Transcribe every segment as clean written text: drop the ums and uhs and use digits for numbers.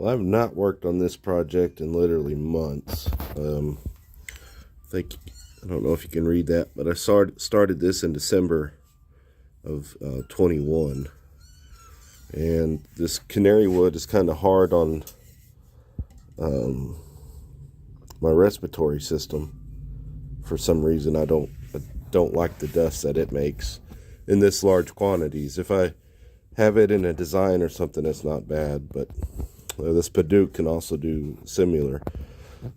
Well, I've not worked on this project in literally months. I don't know if you can read that, but I started this in December of 21. And this Canarywood is kind of hard on my respiratory system. For some reason, I don't like the dust that it makes in this large quantities. If I have it in a design or something, it's not bad, but this Padauk can also do similar.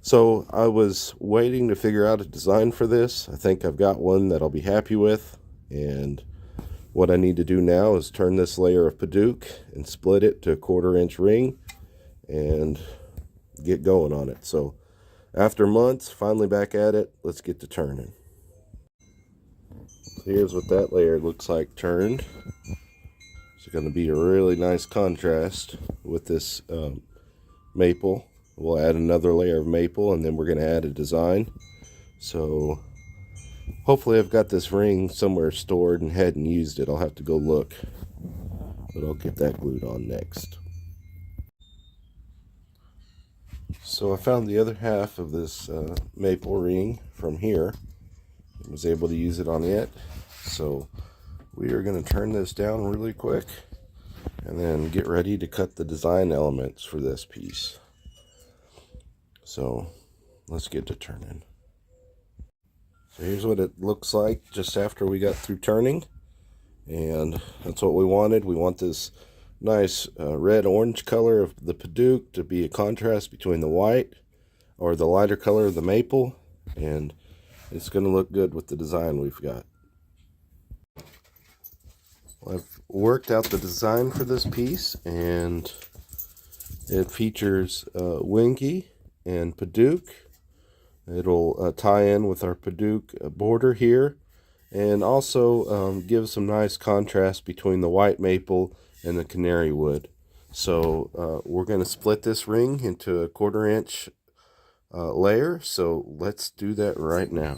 So I was waiting to figure out a design for this. I think I've got one that I'll be happy with, and what I need to do now is turn this layer of Padauk and split it to a 1/4 inch ring and get going on it. So after months, finally back at it, let's get to turning. So here's what that layer looks like turned. It's going to be a really nice contrast with this maple. We'll add another layer of maple, and then we're going to add a design. So hopefully I've got this ring somewhere stored and hadn't used it. I'll have to go look, but I'll get that glued on next. So I found the other half of this maple ring from here and was able to use it on it. So we are going to turn this down really quick and then get ready to cut the design elements for this piece. So let's get to turning. So here's what it looks like just after we got through turning, and that's what we wanted. We want this nice red-orange color of the Padauk to be a contrast between the white or the lighter color of the maple, and it's going to look good with the design we've got. I've worked out the design for this piece, and it features Winky and Padauk. It'll tie in with our Padauk border here, and also give some nice contrast between the white maple and the Canarywood. So we're going to split this ring into a 1/4 inch layer, so let's do that right now.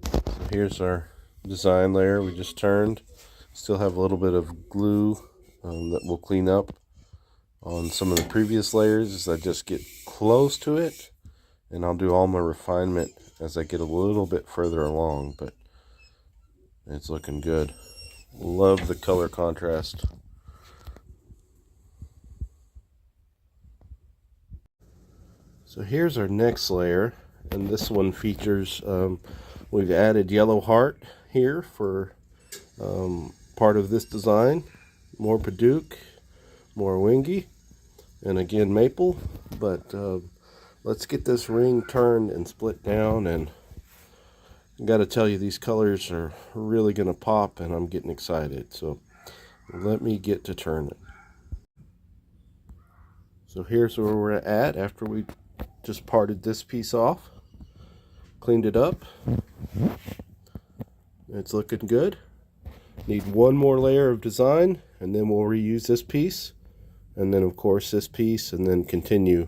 So here's our design layer we just turned. Still have a little bit of glue that we'll clean up on some of the previous layers as I just get close to it, and I'll do all my refinement as I get a little bit further along, but it's looking good. Love the color contrast. So here's our next layer, and this one features we've added yellow heart here for part of this design. More Padauk, more Wingy, and again maple. But let's get this ring turned and split down, and I gotta tell you, these colors are really gonna pop, and I'm getting excited. So let me get to turn it. So here's where we're at after we just parted this piece off, cleaned it up. It's looking good. Need one more layer of design, and then we'll reuse this piece, and then of course this piece, and then continue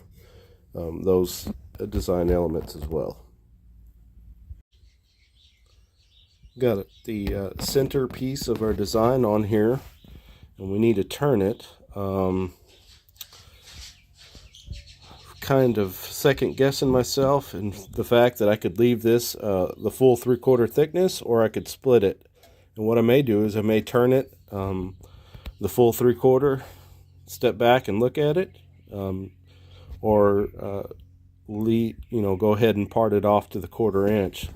those design elements as well. Got the center piece of our design on here, and we need to turn it. Kind of second guessing myself and the fact that I could leave this the full 3/4 thickness, or I could split it. And what I may do is I may turn it the full 3/4, step back and look at it, or go ahead and part it off to the 1/4 inch.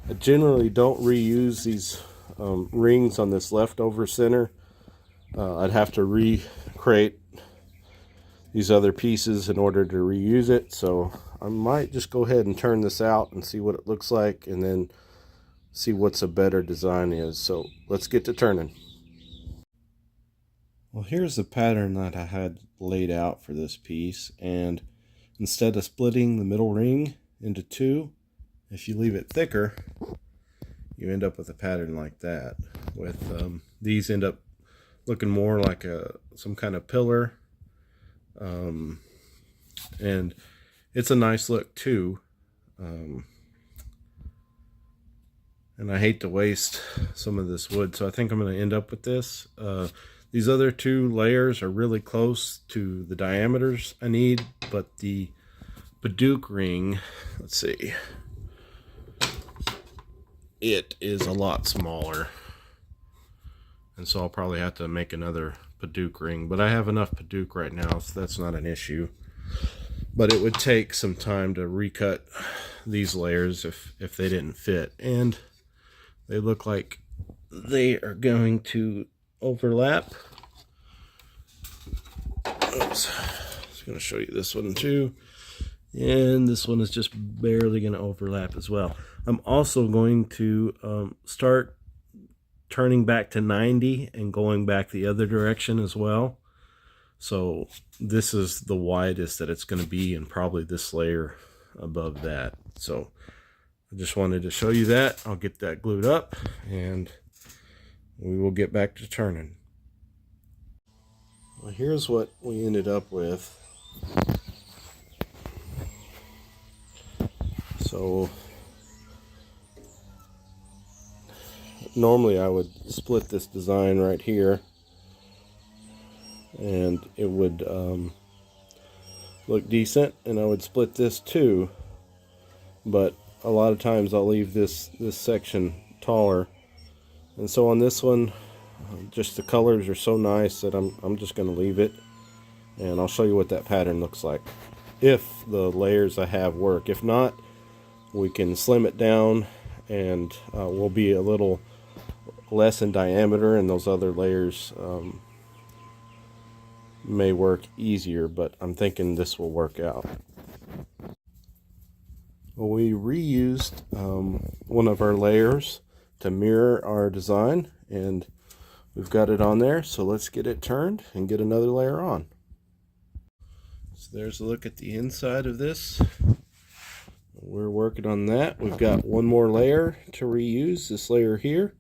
I generally don't reuse these rings on this leftover center. I'd have to recreate these other pieces in order to reuse it, so I might just go ahead and turn this out and see what it looks like, and then see what's a better design is. So let's get to turning. Well, here's the pattern that I had laid out for this piece, and instead of splitting the middle ring into two, if you leave it thicker, you end up with a pattern like that, with these end up looking more like some kind of pillar. And it's a nice look too, and I hate to waste some of this wood, so I think I'm going to end up with this. These other two layers are really close to the diameters I need, but the Bidouque ring, let's see, it is a lot smaller. And so I'll probably have to make another Bidouque ring, but I have enough Bidouque right now, so that's not an issue. But it would take some time to recut these layers if they didn't fit, and they look like they are going to overlap. Oops. I was going to show you this one too, and this one is just barely going to overlap as well. I'm also going to start turning back to 90 and going back the other direction as well. So this is the widest that it's going to be, and probably this layer above that. So I just wanted to show you that. I'll get that glued up and we will get back to turning. Well, here's what we ended up with. So normally I would split this design right here, and it would look decent, and I would split this too, but a lot of times I'll leave this section taller. And so on this one, just the colors are so nice that I'm just going to leave it, and I'll show you what that pattern looks like if the layers I have work. If not, we can slim it down, and we'll be a little less in diameter, and those other layers may work easier, but I'm thinking this will work out. Well, we reused one of our layers to mirror our design, and we've got it on there, so let's get it turned and get another layer on. So there's a look at the inside of this. We're working on that. We've got one more layer to reuse, this layer here.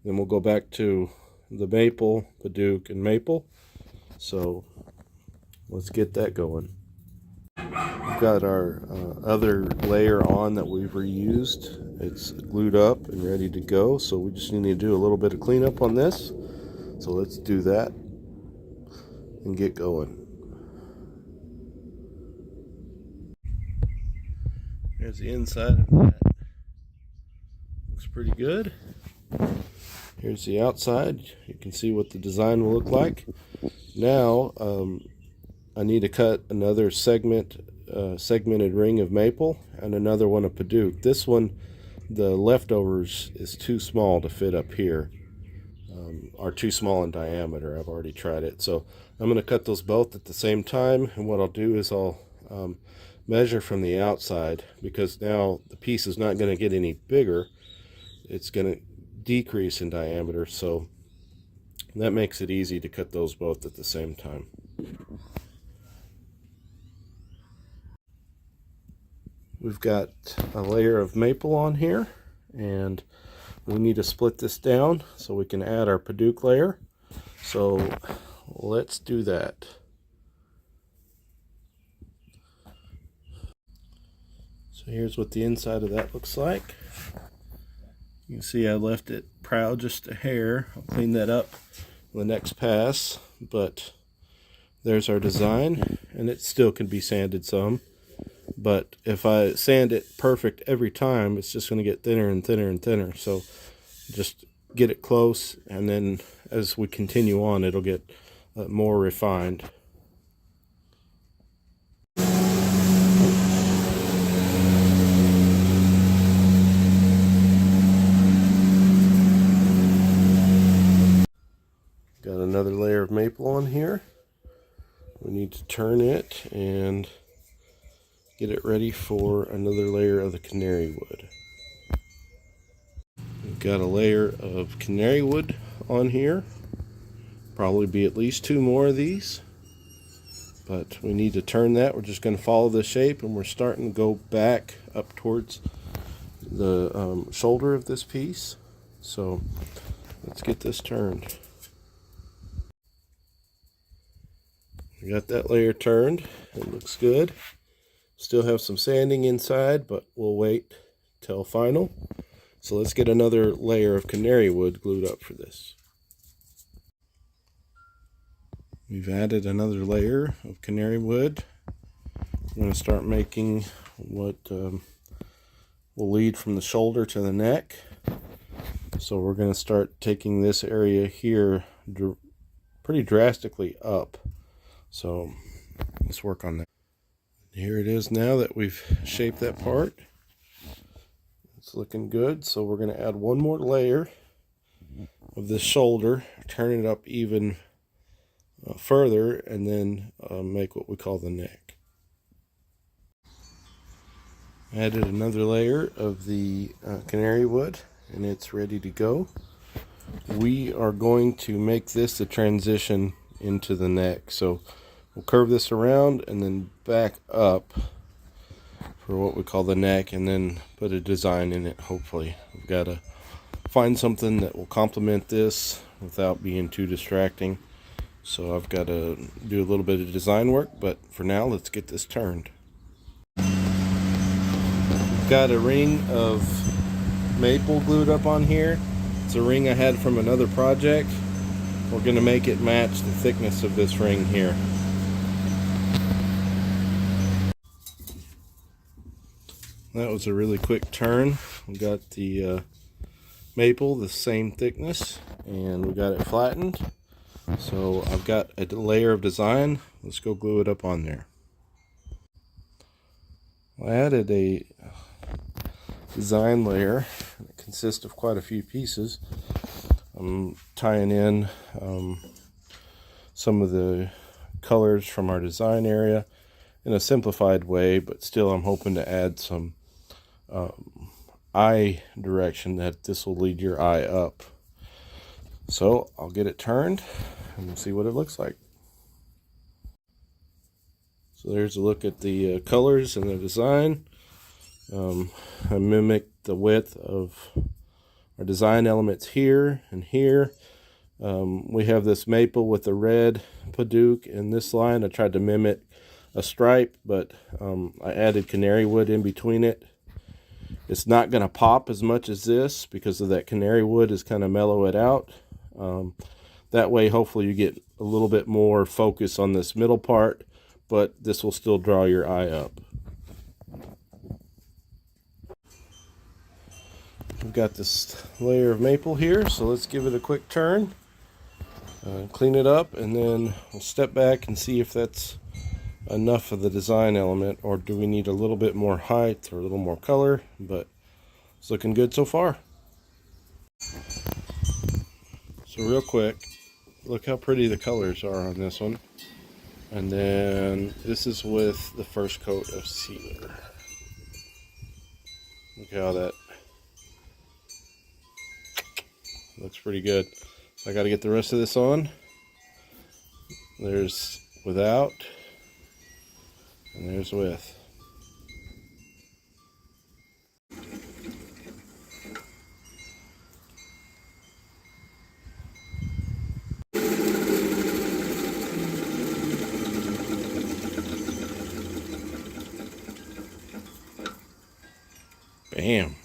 Then we'll go back to the maple, Bidouque, and maple. So let's get that going. We've got our other layer on that we've reused. It's glued up and ready to go. So we just need to do a little bit of cleanup on this. So let's do that and get going. Here's the inside of that. Looks pretty good. Here's the outside. You can see what the design will look like. Now I need to cut another segmented ring of maple and another one of Bidouque. This one, the leftovers is too small to fit up here, are too small in diameter. I've already tried it. So I'm going to cut those both at the same time, and what I'll do is I'll measure from the outside, because now the piece is not going to get any bigger. It's going to decrease in diameter, so that makes it easy to cut those both at the same time. We've got a layer of maple on here, and we need to split this down so we can add our Bidouque layer. So let's do that. So here's what the inside of that looks like. You can see I left it proud just a hair. I'll clean that up in the next pass, but there's our design, and it still can be sanded some. But if I sand it perfect every time, it's just going to get thinner and thinner and thinner. So just get it close, and then as we continue on, it'll get more refined. Got another layer of maple on here. We need to turn it and get it ready for another layer of the Canarywood. We've got a layer of Canarywood on here. Probably be at least 2 more of these, but we need to turn that. We're just going to follow the shape, and we're starting to go back up towards the shoulder of this piece. So let's get this turned. We got that layer turned. It looks good. Still have some sanding inside, but we'll wait till final. So let's get another layer of Canarywood glued up for this. We've added another layer of Canarywood. We're going to start making what will lead from the shoulder to the neck. So we're going to start taking this area here pretty drastically up. So let's work on that. Here it is now that we've shaped that part. It's looking good. So we're going to add one more layer of this shoulder, turn it up even further, and then make what we call the neck. Added another layer of the Canarywood, and it's ready to go. We are going to make this the transition into the neck. So we'll curve this around and then back up for what we call the neck, and then put a design in it, hopefully. We've got to find something that will complement this without being too distracting. So I've got to do a little bit of design work, but for now, let's get this turned. Got a ring of maple glued up on here. It's a ring I had from another project. We're going to make it match the thickness of this ring here. That was a really quick turn. We got the maple the same thickness, and we got it flattened. So I've got a layer of design. Let's go glue it up on there. I added a design layer. It consists of quite a few pieces. I'm tying in some of the colors from our design area in a simplified way, but still I'm hoping to add some eye direction, that this will lead your eye up. So I'll get it turned and we'll see what it looks like. So there's a look at the colors and the design. I mimicked the width of our design elements here and here. We have this maple with the red Padauk in this line. I tried to mimic a stripe, but I added Canarywood in between it. It's not going to pop as much as this because of that Canarywood is kind of mellow it out. That way, hopefully you get a little bit more focus on this middle part, but this will still draw your eye up. We've got this layer of maple here, so let's give it a quick turn, clean it up, and then we'll step back and see if that's enough of the design element, or do we need a little bit more height or a little more color. But it's looking good so far. So real quick, look how pretty the colors are on this one. And then this is with the first coat of sealer. Look how that looks pretty good. I got to get the rest of this on. There's without, and there's with. Bam.